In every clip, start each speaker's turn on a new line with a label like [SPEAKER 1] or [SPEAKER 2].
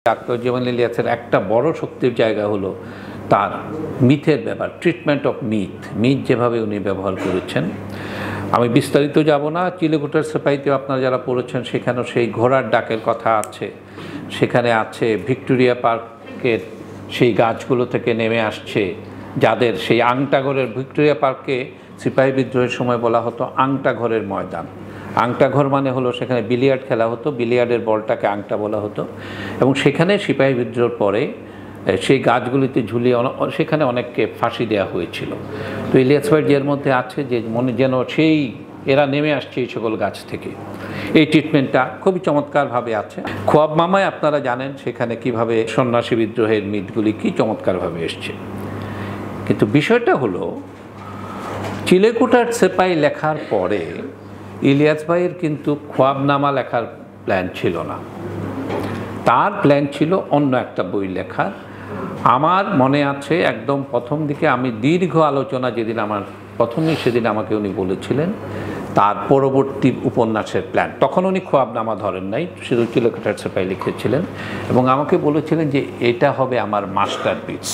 [SPEAKER 1] Doctor Jamal ইলিয়াসের একটা বড় শক্তির জায়গা হলো তার মিথের ব্যাপার, ট্রিটমেন্ট অফ মিথ যেভাবে উনি ব্যবহার করেছেন। আমি বিস্তারিত যাব না। চিলেকোঠার সিপাহীতেও আপনারা যারা পড়েছেন সেখানেও সেই ঘোড়ার ডাকের কথা আছে, সেখানে আছে ভিক্টোরিয়া পার্কের সেই গাছগুলো থেকে নেমে আসছে যাদের সেই আংটাঘরের, ভিক্টোরিয়া পার্কে সিপাহী বিদ্রোহের সময় বলা হতো আংটাঘরের ময়দান। আংটাঘর মানে হলো সেখানে বিলিয়ার্ড খেলা হতো, বিলিয়ার্ডের বলটাকে আংটা বলা হতো, এবং সেখানে সিপাহী বিদ্রোহের পরে সেই গাছগুলিতে ঝুলিয়ে সেখানে অনেককে ফাঁসি দেওয়া হয়েছিল। তো ইলিয়াস ভাইয়ের যের মধ্যে আছে যে মনে যেন সেই এরা নেমে আসছে এই সকল গাছ থেকে, এই ট্রিটমেন্টটা খুবই চমৎকারভাবে আছে। খোয়াব মামায় আপনারা জানেন সেখানে কিভাবে সন্ন্যাসী বিদ্রোহের মিথগুলি কী চমৎকারভাবে এসছে। কিন্তু বিষয়টা হলো চিলেকোঠার সিপাহী লেখার পরে ইলিয়াস ভাইয়ের কিন্তু খোয়াবনামা লেখার প্ল্যান ছিল না, তার প্ল্যান ছিল অন্য একটা বই লেখার। আমার মনে আছে একদম প্রথম দিকে আমি দীর্ঘ আলোচনা যেদিন আমার প্রথমেই সেদিন আমাকে উনি বলেছিলেন তার পরবর্তী উপন্যাসের প্ল্যান। তখন উনি খোয়াবনামা ধরেন নাই, শুধু চিলেকোঠার সিপাহী লিখেছিলেন এবং আমাকে বলেছিলেন যে এটা হবে আমার মাস্টারপিস।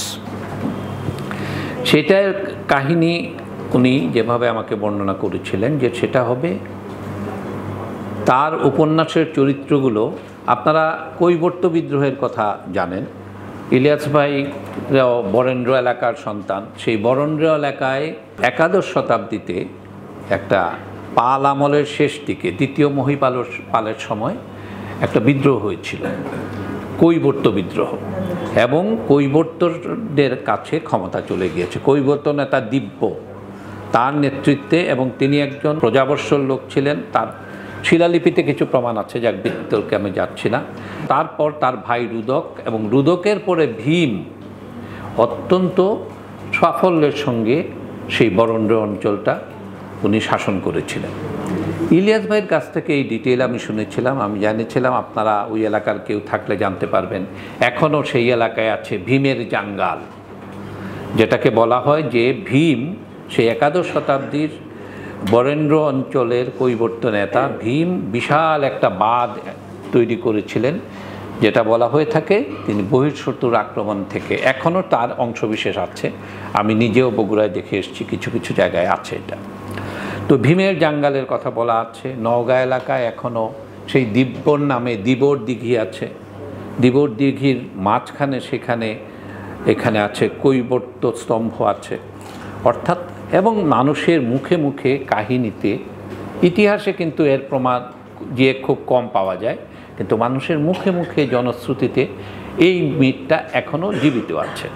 [SPEAKER 1] সেটার কাহিনী উনি যেভাবে আমাকে বর্ণনা করেছিলেন যে সেটা হবে তার উপন্যাসের চরিত্রগুলো। আপনারা কৈবর্ত বিদ্রোহের কথা জানেন, ইলিয়াস ভাই বরেন্দ্র এলাকার সন্তান। সেই বরেন্দ্র এলাকায় একাদশ শতাব্দীতে একটা পাল আমলের শেষ দিকে দ্বিতীয় মহিপালের সময় একটা বিদ্রোহ হয়েছিল, কৈবর্ত বিদ্রোহ, এবং কৈবর্তদের কাছে ক্ষমতা চলে গিয়েছে। কৈবর্ত নেতা দিব্য তার নেতৃত্বে, এবং তিনি একজন প্রজাবর্ষর লোক ছিলেন। তার শিলালিপিতে কিছু প্রমাণ আছে, যার বিতর্কে আমি যাচ্ছি না। তারপর তার ভাই রুদক, এবং রুদকের পরে ভীম অত্যন্ত সাফল্যের সঙ্গে সেই বরেন্দ্র অঞ্চলটা উনি শাসন করেছিলেন। ইলিয়াস ভাইয়ের কাছ থেকে এই ডিটেল আমি শুনেছিলাম, আমি জানিয়েছিলাম, আপনারা ওই এলাকার কেউ থাকলে জানতে পারবেন। এখনও সেই এলাকায় আছে ভীমের জাঙ্গাল, যেটাকে বলা হয় যে ভীম সেই একাদশ শতাব্দীর বরেন্দ্র অঞ্চলের কৈবর্ত নেতা ভীম বিশাল একটা বাঁধ তৈরি করেছিলেন, যেটা বলা হয়ে থাকে তিনি বহিঃশত্রুর আক্রমণ থেকে। এখনও তার অংশবিশেষ আছে, আমি নিজেও বগুড়ায় দেখে এসেছি, কিছু কিছু জায়গায় আছে এটা। তো ভীমের জাঙ্গালের কথা বলা আছে। নওগাঁ এলাকায় এখনও সেই দিব্যর নামে দিবর দিঘি আছে, দিবর দিঘির মাঝখানে এখানে আছে কৈবর্ত স্তম্ভ আছে। অর্থাৎ এবং মানুষের মুখে মুখে কাহিনীতে, ইতিহাসে কিন্তু এর প্রমাণ যে খুব কম পাওয়া যায়, কিন্তু মানুষের মুখে মুখে জনশ্রুতিতে এই মিথটা এখনও জীবিত আছে।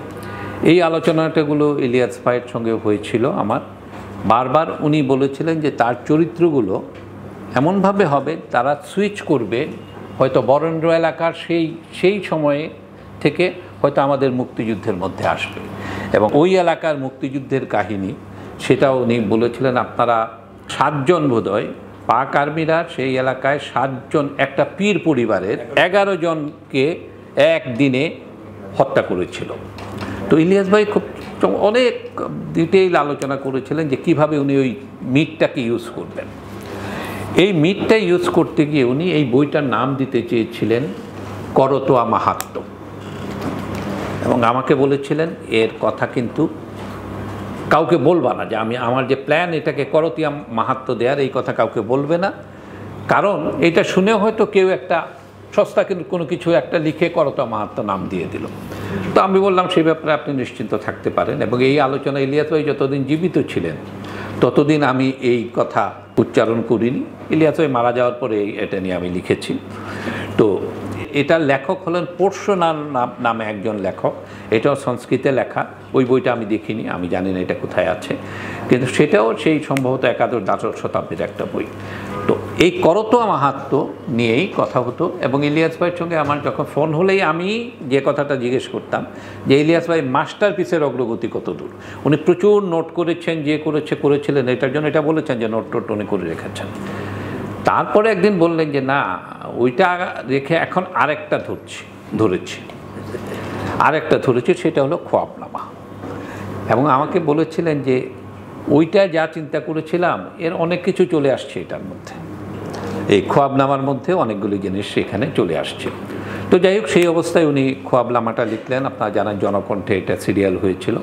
[SPEAKER 1] এই আলোচনাটাগুলো ইলিয়াস ভাইয়ের সঙ্গে হয়েছিল আমার। বারবার উনি বলেছিলেন যে তার চরিত্রগুলো এমনভাবে হবে তারা সুইচ করবে, হয়তো বরেন্দ্র এলাকার সেই সময়ে থেকে হয়তো আমাদের মুক্তিযুদ্ধের মধ্যে আসবে, এবং ওই এলাকার মুক্তিযুদ্ধের কাহিনী সেটাও উনি বলেছিলেন। আপনারা 7 জন বোধহয় পাক আর্মিরা সেই এলাকায় 7 জন একটা পীর পরিবারের 11 জনকে একদিনে হত্যা করেছিল। তো ইলিয়াস ভাই খুব অনেক ডিটেইল আলোচনা করেছিলেন যে কীভাবে উনি ওই মিথটাকে ইউজ করবেন। এই মিথটা ইউজ করতে গিয়ে উনি এই বইটার নাম দিতে চেয়েছিলেন করতোয়া মাহাত্ম্য, এবং আমাকে বলেছিলেন এর কথা কিন্তু কাউকে বলবা না, যে আমার যে প্ল্যান এটাকে করতোয়া মাহাত্ম্য দেওয়ার, এই কথা কাউকে বলবে না, কারণ এটা শুনেও হয়তো কেউ একটা সস্তা কিন্তু কোনো কিছু একটা লিখে করতোয়া মাহাত্ম্য নাম দিয়ে দিল। তো আমি বললাম সেই ব্যাপারে আপনি নিশ্চিন্ত থাকতে পারেন, এবং এই আলোচনা ইলিয়াস ভাই যতদিন জীবিত ছিলেন ততদিন আমি এই কথা উচ্চারণ করিনি। ইলিয়াস ভাই মারা যাওয়ার পরে এটা নিয়ে আমি লিখেছি। তো এটার লেখক হলেন পোর্শনার নামে একজন লেখক, এটাও সংস্কৃতে লেখা। ওই বইটা আমি দেখিনি, আমি জানি না এটা কোথায় আছে, কিন্তু সেটাও সেই সম্ভবত একাদশ দ্বাদশ শতাব্দীর একটা বই। তো এই করতোয়া মাহাত্ম্য নিয়েই কথা হতো, এবং ইলিয়াস ভাইয়ের সঙ্গে আমার যখন ফোন হলেই আমি যে কথাটা জিজ্ঞেস করতাম যে ইলিয়াস ভাই মাস্টারপিসের অগ্রগতি কত দূর। উনি প্রচুর নোট করেছেন, যে করেছিলেন এটার জন্য এটা বলেছেন যে নোট উনি করে রেখেছেন। তারপরে একদিন বললেন যে না, ওইটা রেখে এখন আরেকটা ধরেছি, সেটা হলো খোয়াবনামা। এবং আমাকে বলেছিলেন যে ওইটা যা চিন্তা করেছিলাম এর অনেক কিছু চলে আসছে এটার মধ্যে, এই খোয়াবনামার মধ্যে অনেকগুলি জিনিস সেখানে চলে আসছে। তো যাই হোক, সেই অবস্থায় উনি খোয়াবনামাটা লিখলেন। আপনারা জানেন জনকণ্ঠে এটা সিরিয়াল হয়েছিল,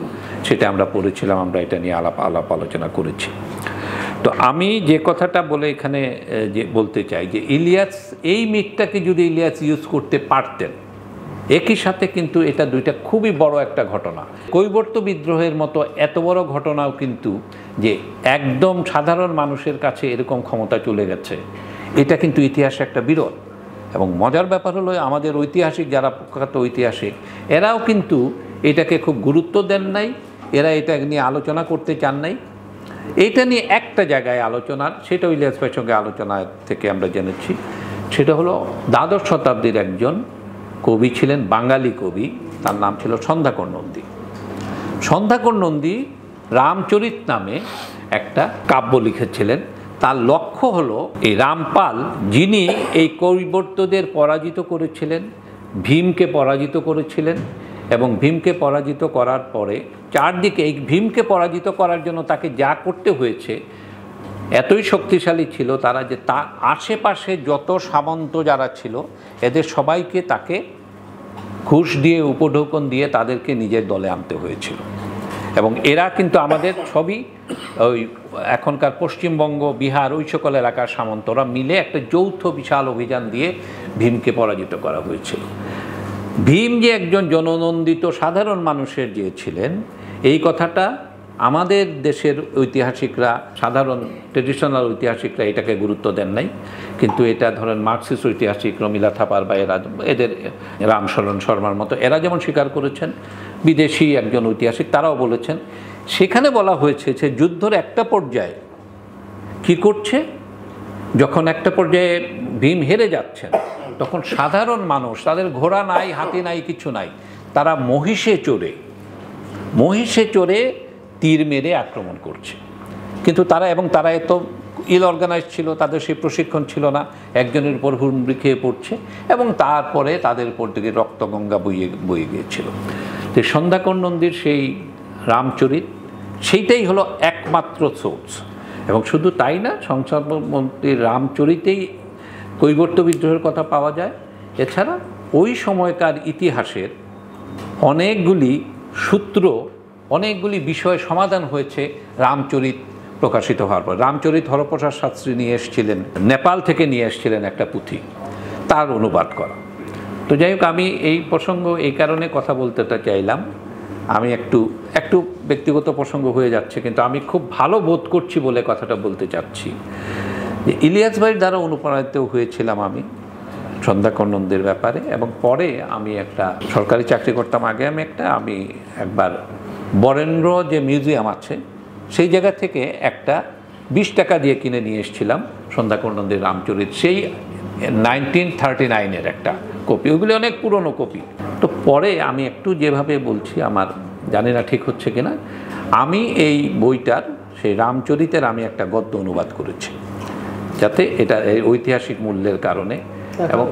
[SPEAKER 1] সেটা আমরা পড়েছিলাম, আমরা এটা নিয়ে আলাপ আলোচনা করেছি। তো আমি যে কথাটা বলে এখানে যে বলতে চাই যে ইলিয়াস, এই মিথটাকে যদি ইলিয়াস ইউজ করতে পারতেন, একই সাথে কিন্তু এটা দুইটা খুবই বড় একটা ঘটনা। কৈবর্ত বিদ্রোহের মতো এত বড় ঘটনাও কিন্তু, যে একদম সাধারণ মানুষের কাছে এরকম ক্ষমতা চলে গেছে, এটা কিন্তু ইতিহাসে একটা বিরল। এবং মজার ব্যাপার হলো, আমাদের ঐতিহাসিক যারা প্রখ্যাত ঐতিহাসিক, এরাও কিন্তু এটাকে খুব গুরুত্ব দেন নাই, এরা এটা নিয়ে আলোচনা করতে চান নাই। এইটা নিয়ে একটা জায়গায় আলোচনার, সেটা ইলিয়াস ভাইয়ের সঙ্গে আলোচনা থেকে আমরা জেনেছি, সেটা হলো দ্বাদশ শতাব্দীর একজন কবি ছিলেন, বাঙালি কবি, তার নাম ছিল সন্ধ্যাকর নন্দী। সন্ধ্যাকর নন্দী রামচরিত নামে একটা কাব্য লিখেছিলেন। তার লক্ষ্য হলো এই রামপাল, যিনি এই কৈবর্তদের পরাজিত করেছিলেন, ভীমকে পরাজিত করেছিলেন, এবং ভীমকে পরাজিত করার পরে চারদিকে এই ভীমকে পরাজিত করার জন্য তাকে যা করতে হয়েছে, এতই শক্তিশালী ছিল তারা, যে তার আশেপাশে যত সামন্ত যারা ছিল এদের সবাইকে তাকে ঘুষ দিয়ে, উপঢৌকন দিয়ে তাদেরকে নিজের দলে আনতে হয়েছিল। এবং এরা কিন্তু আমাদের সবই ওই এখনকার পশ্চিমবঙ্গ, বিহার, ওই সকল এলাকার সামন্তরা মিলে একটা যৌথ বিশাল অভিযান দিয়ে ভীমকে পরাজিত করা হয়েছিল। ভীম যে একজন জননন্দিত সাধারণ মানুষের যে ছিলেন, এই কথাটা আমাদের দেশের ঐতিহাসিকরা, সাধারণ ট্রেডিশনাল ঐতিহাসিকরা এটাকে গুরুত্ব দেন নাই। কিন্তু এটা ধরেন মার্কসিস্ট ঐতিহাসিক রমিলা থাপার বা এদের রামশরণ শর্মার মতো এরা যেমন স্বীকার করেছেন, বিদেশি একজন ঐতিহাসিক তারাও বলেছেন। সেখানে বলা হয়েছে যে যুদ্ধের একটা পর্যায়ে কি করছে, যখন একটা পর্যায়ে ভীম হেরে যাচ্ছেন, তখন সাধারণ মানুষ, তাদের ঘোড়া নাই, হাতি নাই, কিছু নাই, তারা মহিষে চড়ে তীর মেরে আক্রমণ করছে। কিন্তু তারা এত ইল অর্গানাইজ ছিল, তাদের সেই প্রশিক্ষণ ছিল না, একজনের উপর হুমড়ি খেয়ে পড়ছে, এবং তারপরে তাদের উপর থেকে রক্তগঙ্গা বয়ে গিয়েছিল। তো সন্ধ্যাকর নন্দীর সেই রামচরিত, সেইটাই হলো একমাত্র সোর্স। এবং শুধু তাই না, সংসারমন্ত্রীর রামচরিতেই কৈবর্ত বিদ্রোহের কথা পাওয়া যায়। এছাড়া ওই সময়কার ইতিহাসের অনেকগুলি সূত্র, অনেকগুলি বিষয় সমাধান হয়েছে রামচরিত প্রকাশিত হওয়ার পর। রামচরিত হরপ্রসাদ শাস্ত্রী নিয়ে এসেছিলেন, নেপাল থেকে নিয়ে এসেছিলেন একটা পুঁথি, তার অনুবাদ করা। তো যাই হোক, আমি এই প্রসঙ্গ এই কারণে কথা বলতে চাইলাম, আমি একটু ব্যক্তিগত প্রসঙ্গ হয়ে যাচ্ছে, কিন্তু আমি খুব ভালো বোধ করছি বলে কথাটা বলতে চাচ্ছি যে ইলিয়াস ভাইয়ের দ্বারা অনুপ্রাণিত হয়েছিলাম আমি সন্ধ্যাকর নন্দীর ব্যাপারে। এবং পরে আমি একটা সরকারি চাকরি করতাম আগে, আমি একবার বরেন্দ্র যে মিউজিয়াম আছে সেই জায়গা থেকে একটা 20 টাকা দিয়ে কিনে নিয়ে এসেছিলাম সন্ধ্যাকর নন্দীর রামচরিত, সেই 1939-এর একটা কপি। ওইগুলি অনেক পুরনো কপি। তো পরে আমি একটু যেভাবে বলছি, আমার জানি না ঠিক হচ্ছে কিনা, আমি এই বইটার, সেই রামচরিতের আমি একটা গদ্য অনুবাদ করেছি, যাতে এটা এই ঐতিহাসিক মূল্যের কারণে, এবং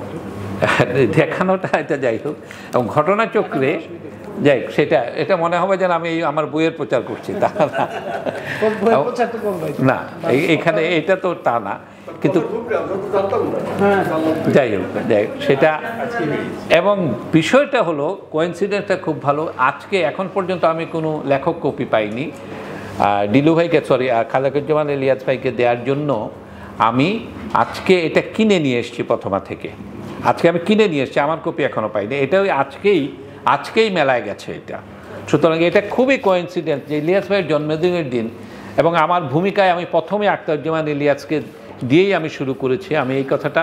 [SPEAKER 1] দেখানোটা, এটা যাই হোক, এবং ঘটনাচক্রে যাই হোক, এটা মনে হবে যেন আমি আমার বইয়ের প্রচার করছি, তা না, এখানে এটা তো তা না, কিন্তু যাই হোক সেটা। এবং বিষয়টা হলো, কোইন্সিডেন্সটা খুব ভালো, আজকে এখন পর্যন্ত আমি কোনো লেখক কপি পাইনি। ডিলু ভাইকে, খালেকুজ্জামান ইলিয়াস ভাইকে দেওয়ার জন্য আমি আজকে এটা কিনে নিয়ে এসেছি প্রথমা থেকে। আজকে আমি কিনে নিয়ে এসেছি, আমার কপি এখনও পাইনি। এটা ওই আজকেই মেলায় গেছে এটা। সুতরাং এটা খুবই কোইন্সিডেন্স যে ইলিয়াস ভাইয়ের জন্মদিনের দিন, এবং আমার ভূমিকায় আমি প্রথমে আখতারুজ্জামান ইলিয়াসকে দিয়েই আমি শুরু করেছি। আমি এই কথাটা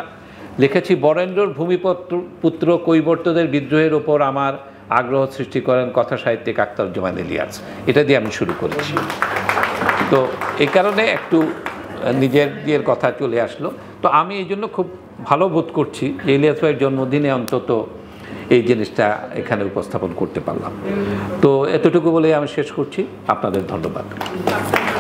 [SPEAKER 1] লিখেছি, বরেন্দ্রর ভূমিপুত্র কৈবর্তদের বিদ্রোহের ওপর আমার আগ্রহ সৃষ্টি করেন কথা সাহিত্যিক আখতারুজ্জামান ইলিয়াস, এটা দিয়ে আমি শুরু করেছি। তো এই কারণে একটু নিজের কথা চলে আসলো। তো আমি এই জন্য খুব ভালো বোধ করছি যে ইলিয়াস ভাইয়ের জন্মদিনে অন্তত এই জিনিসটা এখানে উপস্থাপন করতে পারলাম। তো এতটুকু বলে আমি শেষ করছি। আপনাদের ধন্যবাদ।